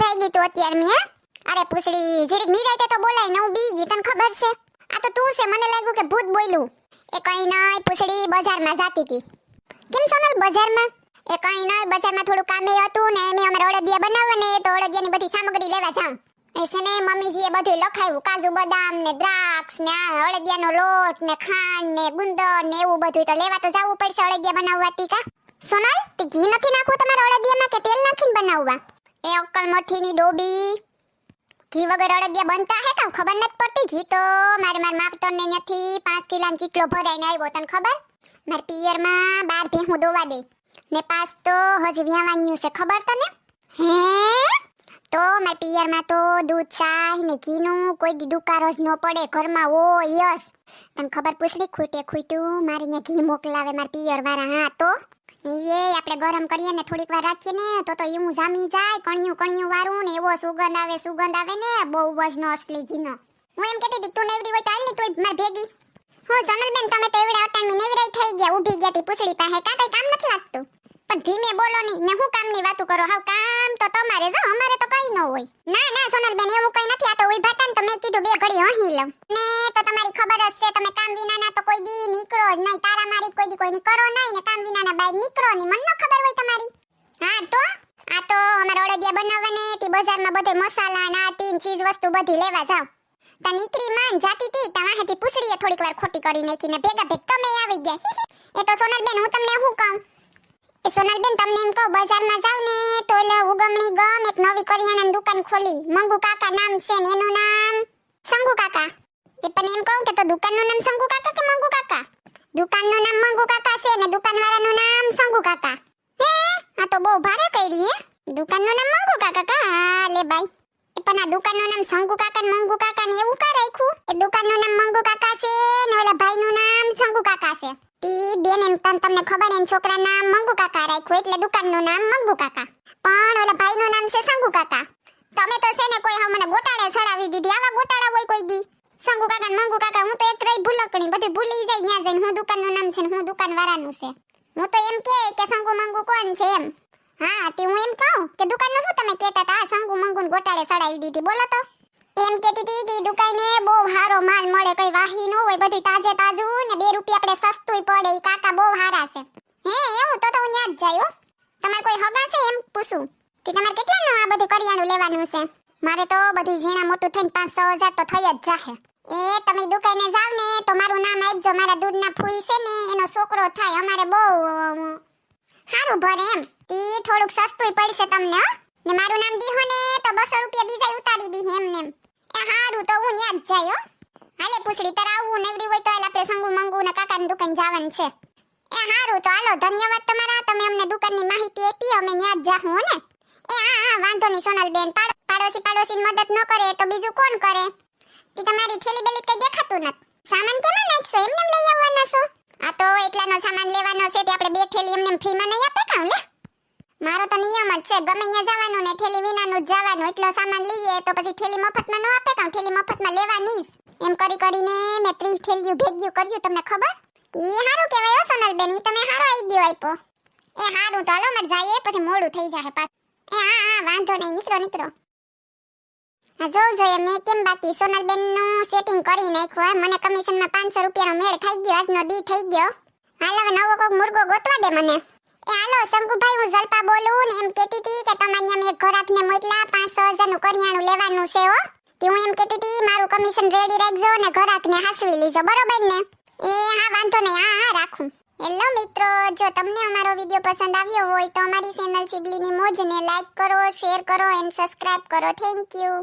ઉઠાઈ ગઈ તું અત્યારે મી હે? અરે પૂછડી જીરીક નિરાતે તો બોલાય ને હું બી ગઈ તને ખબર છે? આ તો તું છે મને લાગ્યું કે ભૂત બોલ્યું. એ કઈ નઈ પૂછડી બજારમાં જાતી હતી. કેમ સોનલ બજારમાં? એ કઈ નઈ બજારમાં થોડું કામ હતું ને એમે અમારે અડદિયા બનાવવા ને તો અડદિયાની બધી સામગ્રી લેવા જાઉં. એસે ને મમ્મીજીએ બધું લખાયું કાજુ બદામ ને દ્રાક્ષ ને અડદિયાનો લોટ ને ખાંડ ને ગુંદર ને એવું બધું તો લેવા તો જવું પડશે અડદિયા બનાવવાતી કા. સોનલ તે ઘી નથી નાખવું તમારા અડદિયામાં કે તેલ નાખીને બનાવવા? એ અક્કલ મઠીની ડોબી ઘી વગર અડદિયા બનતા હે કાં ખબર નથી પડતી. ઘી તો મારે માવતરને નથી 5 કિલોનો કિટલો ભરાઈને આવ્યો તને ખબર? માર પિયરમાં 12 ભેહું દોવા દે ને પાસ તો હજી વ્યાવાનું છે ખબર તને? હે તો માર પિયરમાં તો દૂધ ચાય ને ઘીનું કોઈ દી દુકારો જ ન પડે ઘરમાં. ઓ યસ તને ખબર પૂછડી ખૂટ્યું મારે અહીંયા ઘી મોકલાવે માર પિયર વાળા. હા તો એ આપણે ગરમ કરીએ ને થોડીક વાર રાખીએ ને તો એવું જામી જાય કણિયું વાળું ને એવો સુગંધ આવે ને બહુ વજનો અસલી ઘીનો. હું એમ કહેતી હતી તું નેવરી હોય તો હાલ ને તું માર ભેગી. હું સોનલબેન તમે તો એવડા અટાણની નેવરાઈ થઈ ગયા ઊભી ગયા તી પૂછડી પાસે કા કઈ કામ નથી લાગતું? પણ ધીમે બોલો ની ને હું કામની વાતો કરો? હાવ કામ તો તમારે જો અમારે તો કઈ ન હોય. ના સોનલબેન એવું કઈ નથી. આ તો ઊભા હતા ને તો મેં કીધું બે ઘડી હસી લઉં ને તો તમારી ખબર જ છે તમે કામ વિનાના તો કોઈ દી નીકળો જ નહીં. તારા મારી કોઈ દી કોઈની કરો નહીં ને કામ વિનાના બાય નીકળો ની મને ન ખબર હોય તમારી. હા તો આ તો અમારે અડદિયા બનાવવાને તે બજારમાં બધે મસાલા ના તીન ચીજ વસ્તુ બધી લેવા જાવ. તા નીકળી માન જાતી તી તા વાહેથી પૂછડીએ થોડીક વાર ખોટી કરી નાખીને ભેગા ભેગ તમે આવી ગયા. એ તો સોનલબેન હું તમને શું કહું? એ સોનલબેન તમને એમ કહું બજારમાં જાવ ને તો એટલે ઉગમણી ગમ એક નવી કરિયાણાની દુકાન ખોલી મંગુ કાકા નામ છે ને એનું નામ સંગુ કાકા. એ પણ એમ કહું કે તો દુકાનનું નામ સંગુ કાકા કે મંગુ કાકા? દુકાનનું નામ મંગુ કાકા છે ને દુકાનવાળાનું નામ સંગુ કાકા. હે આ તો બહુ ભારે કરી હે. દુકાનનું નામ મંગુ કાકા કા લે બાઈ. એ પણ આ દુકાનનું નામ સંગુ કાકા ને મંગુ કાકા ને એવું કા રાખ્યું? એ દુકાનનું નામ મંગુ કાકા છે ને ઓલા ભાઈનું નામ સંગુ કાકા છે. તી બેન એમ તમને ખબર એમ છોકરા નામ મંગુ કાકા રાખ્યું એટલે દુકાનનું નામ મંગુ કાકા પણ ઓલા ભાઈનું નામ છે સંગુ કાકા. તમે તો છે ને કોઈ હા મને ગોટાળે ચડાવી દીધી. આવા ગોટાળા હોય કોઈ દી? સંગુ કાકા ને મંગુ કાકા હું તો એક રહી ભૂલકણી બધું ભૂલી જાય ન્યા જઈને હું દુકાનનું નામ છે ને હું દુકાનવાળાનું છે. હું તો એમ કે સંગુ મંગુ કોણ છે એમ. હા તે હું એમ કહું કે દુકાનનું હું તમે કહેતા હતા સંગુ મંગુને ગોટાળે ચડાવી દીધી બોલો તો? એમ કહેતી હતી કે દુકાને બહુ સારો માલ મળે કઈ વાહી ન હોય બધું તાજું ને 2 રૂપિયા આપણે સસ્તું પડે. ઈ કાકા બહુ સારા છે. હે એવું તો હું ન્યા જ જાય હો. તમારે કોઈ હગા છે એમ પૂછું કે તમારે કેટલાનું આ બધું કરિયાણું લેવાનું છે? મારે તો બધું ઝીણા મોટું થઈને 5-6 હજાર તો થઈ જ જાહે. એ તમે દુકાને જાવ ને તો મારું નામ આપજો. મારા દૂધના ફૂઈ છે ને એનો છોકરો થાય. અમારે બહુ સારું ભરે એમ. ઈ થોડુંક સસ્તું પડશે તમને હો. ને મારું નામ દીહો ને તો 200 રૂપિયા બીજા ઉતારી દી એમ ને. એ હારું તો હું ન્યા જ જાય હો. હાલે પૂછડી તારા આવું નેવડી હોય તો હાલ આપણે સંગુ મંગુ ને કાકાની દુકાન જવાનું છે. એ હારું તો હાલો ધન્યવાદ તમારા. તમે અમને દુકાનની માહિતી આપી અમે ન્યા જ જાહું ને. એ હા વાંધો નહીં સોનલબેન. પાડોશીની મદદ ન કરે તો બીજું કોણ કરે? તે તમારી થેલી બેલી કઈ દેખાતું નથી. સામાન કેમાં નાખશો? એમને લઈ આવવાના છો? આ તો એટલાનો સામાન લેવાનો છે તે આપણે 2 થેલી એમને ફ્રીમાં નહીં આપે કાં લે? મારો તો નિયમ જ છે ગમે ત્યાં જવાનું ને થેલી વિનાનું જ જવાનું. એટલો સામાન લઈએ તો પછી થેલી મફતમાં ન આપે કાં? થેલી મફતમાં લેવાની જ. એમ કરીને મેં 30 થેલીઓ ભેગ્યું કર્યું તમને ખબર? ઈ હારું કહેવાય હો સોનલબેન. ઈ તમે હારો આઈડિયો આપ્યો. એ હારું તો હાલો મારે જઈએ પછી મોડું થઈ જાય પાછું. એ હા વાંધો નહીં નીકળો. આ જોઈએ મેં કેમ બાકી સોનલબેનનું સેટિંગ કરી નાખ્યું. મને કમિશનમાં 500 રૂપિયાનો મેળ ખાઈ ગયો. આજનો દી થઈ ગયો. હાલ હવે નવો કોક મુર્ગો ગોતવા દે મને. એ હાલો શંકુભાઈ હું જલપા બોલું ને એમ કહેતી હતી કે તમારે અહીંયા મેં ઘરાકને મોકલા 500 હજારનું કરિયાણું લેવાનું છે હો. કે હું એમ કહેતી હતી મારું કમિશન રેડી રાખજો ને ઘરાકને હાસવી લીજો બરોબર ને? એ હા વાંધો નહીં. હા રાખું. હેલો મિત્રો, જો તમને અમારો વિડિયો પસંદ આવ્યો હોય તો અમારી ચેનલ ચીબલીની મોજને લાઈક કરો, શેર કરો એન્ડ સબસ્ક્રાઇબ કરો. Thank you.